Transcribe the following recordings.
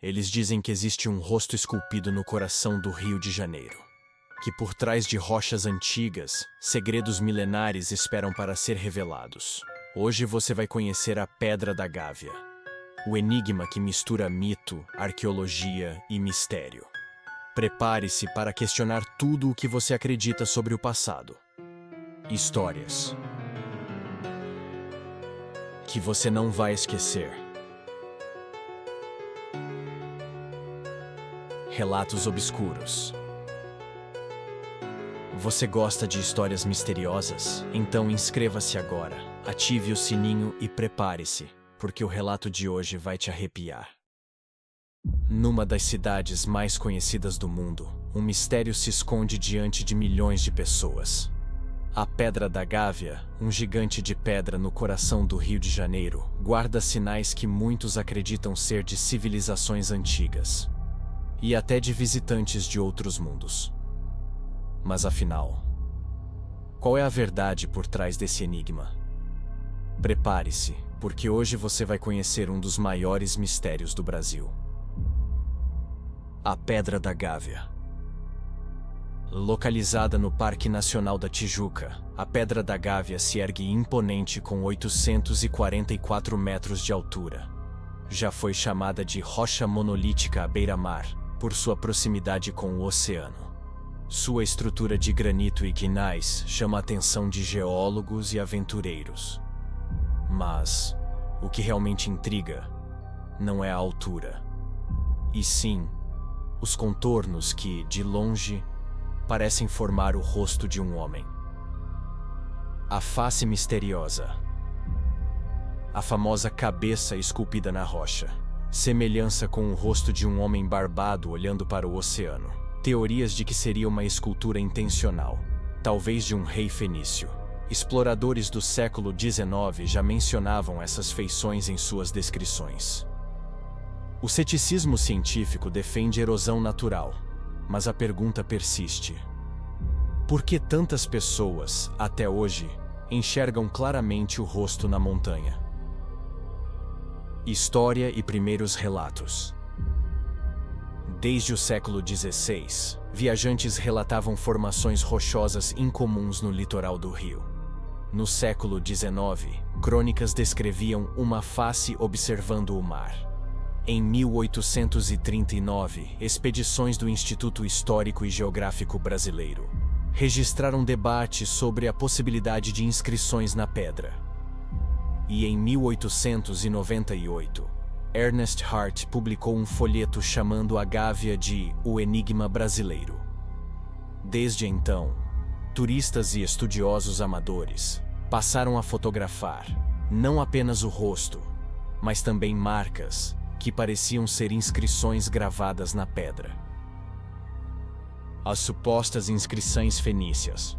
Eles dizem que existe um rosto esculpido no coração do Rio de Janeiro, que por trás de rochas antigas, segredos milenares esperam para ser revelados. Hoje você vai conhecer a Pedra da Gávea, o enigma que mistura mito, arqueologia e mistério. Prepare-se para questionar tudo o que você acredita sobre o passado. Histórias que você não vai esquecer. Relatos obscuros. Você gosta de histórias misteriosas? Então inscreva-se agora, ative o sininho e prepare-se, porque o relato de hoje vai te arrepiar. Numa das cidades mais conhecidas do mundo, um mistério se esconde diante de milhões de pessoas. A Pedra da Gávea, um gigante de pedra no coração do Rio de Janeiro, guarda sinais que muitos acreditam ser de civilizações antigas e até de visitantes de outros mundos. Mas afinal, qual é a verdade por trás desse enigma? Prepare-se, porque hoje você vai conhecer um dos maiores mistérios do Brasil. A Pedra da Gávea. Localizada no Parque Nacional da Tijuca, a Pedra da Gávea se ergue imponente com 844 metros de altura. Já foi chamada de rocha monolítica à beira-mar, por sua proximidade com o oceano. Sua estrutura de granito e gneiss chama a atenção de geólogos e aventureiros. Mas o que realmente intriga não é a altura, e sim os contornos que, de longe, parecem formar o rosto de um homem. A face misteriosa. A famosa cabeça esculpida na rocha. Semelhança com o rosto de um homem barbado olhando para o oceano. Teorias de que seria uma escultura intencional, talvez de um rei fenício. Exploradores do século XIX já mencionavam essas feições em suas descrições. O ceticismo científico defende erosão natural, mas a pergunta persiste. Por que tantas pessoas, até hoje, enxergam claramente o rosto na montanha? História e primeiros relatos. Desde o século XVI, viajantes relatavam formações rochosas incomuns no litoral do Rio. No século XIX, crônicas descreviam uma face observando o mar. Em 1839, expedições do Instituto Histórico e Geográfico Brasileiro registraram debates sobre a possibilidade de inscrições na pedra. E em 1898, Ernest Hart publicou um folheto chamando a Gávea de O Enigma Brasileiro. Desde então, turistas e estudiosos amadores passaram a fotografar não apenas o rosto, mas também marcas que pareciam ser inscrições gravadas na pedra. As supostas inscrições fenícias.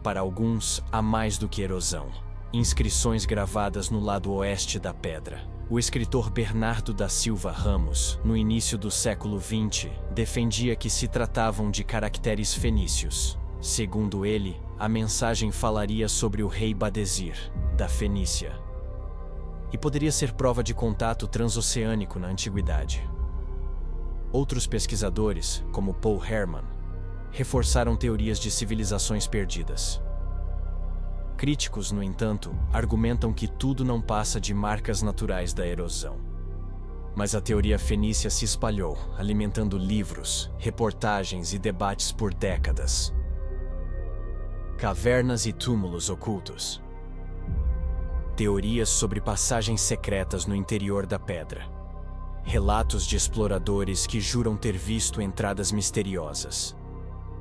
Para alguns, há mais do que erosão. Inscrições gravadas no lado oeste da pedra. O escritor Bernardo da Silva Ramos, no início do século XX, defendia que se tratavam de caracteres fenícios. Segundo ele, a mensagem falaria sobre o rei Badesir, da Fenícia, e poderia ser prova de contato transoceânico na antiguidade. Outros pesquisadores, como Paul Herman, reforçaram teorias de civilizações perdidas. Críticos, no entanto, argumentam que tudo não passa de marcas naturais da erosão. Mas a teoria fenícia se espalhou, alimentando livros, reportagens e debates por décadas. Cavernas e túmulos ocultos. Teorias sobre passagens secretas no interior da pedra. Relatos de exploradores que juram ter visto entradas misteriosas.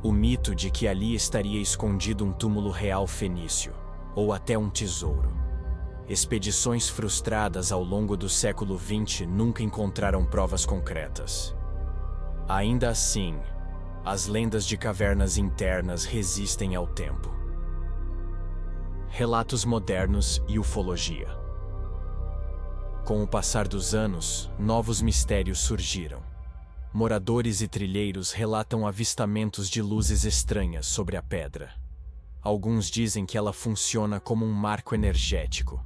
O mito de que ali estaria escondido um túmulo real fenício, ou até um tesouro. Expedições frustradas ao longo do século XX nunca encontraram provas concretas. Ainda assim, as lendas de cavernas internas resistem ao tempo. Relatos modernos e ufologia. Com o passar dos anos, novos mistérios surgiram. Moradores e trilheiros relatam avistamentos de luzes estranhas sobre a pedra. Alguns dizem que ela funciona como um marco energético,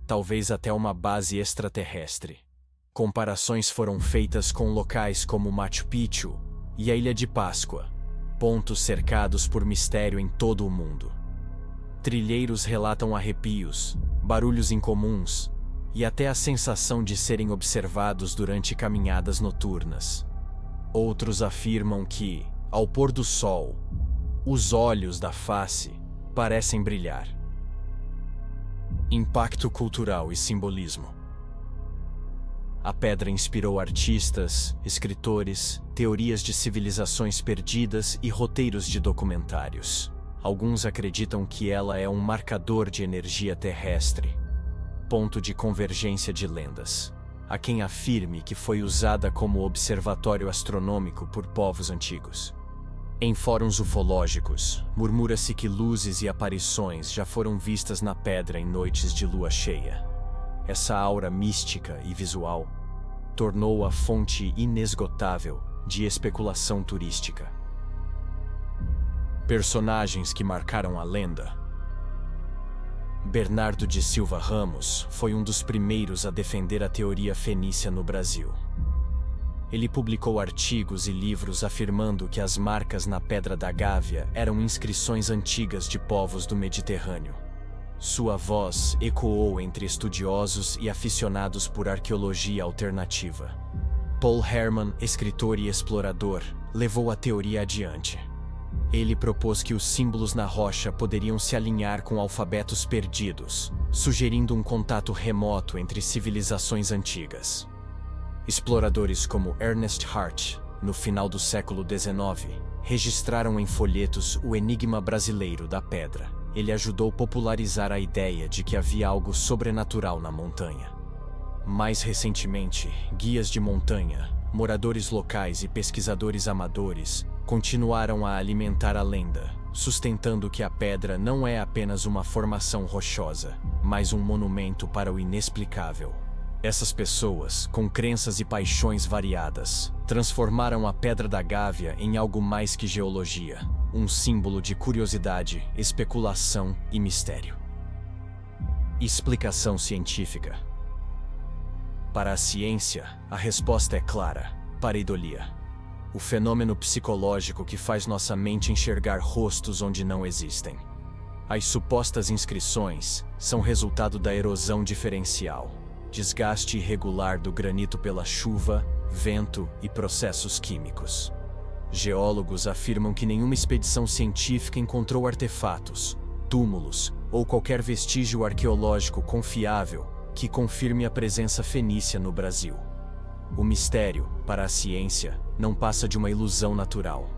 talvez até uma base extraterrestre. Comparações foram feitas com locais como Machu Picchu e a Ilha de Páscoa, pontos cercados por mistério em todo o mundo. Trilheiros relatam arrepios, barulhos incomuns e até a sensação de serem observados durante caminhadas noturnas. Outros afirmam que, ao pôr do sol, os olhos da face parecem brilhar. Impacto cultural e simbolismo. A pedra inspirou artistas, escritores, teorias de civilizações perdidas e roteiros de documentários. Alguns acreditam que ela é um marcador de energia terrestre, ponto de convergência de lendas. Há quem afirme que foi usada como observatório astronômico por povos antigos. Em fóruns ufológicos, murmura-se que luzes e aparições já foram vistas na pedra em noites de lua cheia. Essa aura mística e visual tornou-a fonte inesgotável de especulação turística. Personagens que marcaram a lenda. Bernardo de Silva Ramos foi um dos primeiros a defender a teoria fenícia no Brasil. Ele publicou artigos e livros afirmando que as marcas na Pedra da Gávea eram inscrições antigas de povos do Mediterrâneo. Sua voz ecoou entre estudiosos e aficionados por arqueologia alternativa. Paul Herman, escritor e explorador, levou a teoria adiante. Ele propôs que os símbolos na rocha poderiam se alinhar com alfabetos perdidos, sugerindo um contato remoto entre civilizações antigas. Exploradores como Ernest Hart, no final do século XIX, registraram em folhetos o enigma brasileiro da pedra. Ele ajudou a popularizar a ideia de que havia algo sobrenatural na montanha. Mais recentemente, guias de montanha, moradores locais e pesquisadores amadores continuaram a alimentar a lenda, sustentando que a pedra não é apenas uma formação rochosa, mas um monumento para o inexplicável. Essas pessoas, com crenças e paixões variadas, transformaram a Pedra da Gávea em algo mais que geologia, um símbolo de curiosidade, especulação e mistério. Explicação científica. Para a ciência, a resposta é clara: pareidolia. O fenômeno psicológico que faz nossa mente enxergar rostos onde não existem. As supostas inscrições são resultado da erosão diferencial, desgaste irregular do granito pela chuva, vento e processos químicos. Geólogos afirmam que nenhuma expedição científica encontrou artefatos, túmulos ou qualquer vestígio arqueológico confiável que confirme a presença fenícia no Brasil. O mistério, para a ciência, não passa de uma ilusão natural.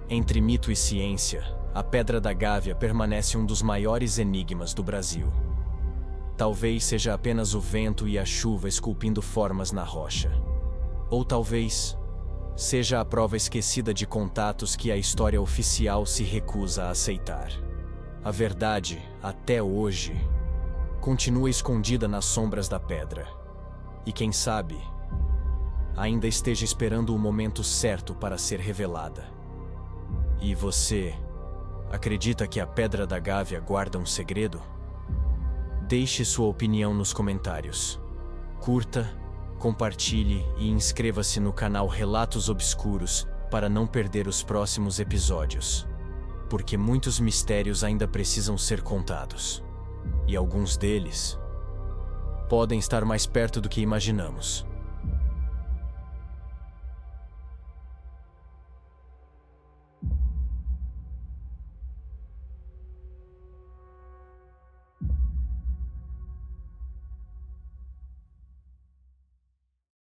Entre mito e ciência, a Pedra da Gávea permanece um dos maiores enigmas do Brasil. Talvez seja apenas o vento e a chuva esculpindo formas na rocha. Ou talvez seja a prova esquecida de contatos que a história oficial se recusa a aceitar. A verdade, até hoje, continua escondida nas sombras da pedra. E quem sabe, ainda esteja esperando o momento certo para ser revelada. E você, acredita que a Pedra da Gávea guarda um segredo? Deixe sua opinião nos comentários. Curta, compartilhe e inscreva-se no canal Relatos Obscuros para não perder os próximos episódios. Porque muitos mistérios ainda precisam ser contados. E alguns deles podem estar mais perto do que imaginamos.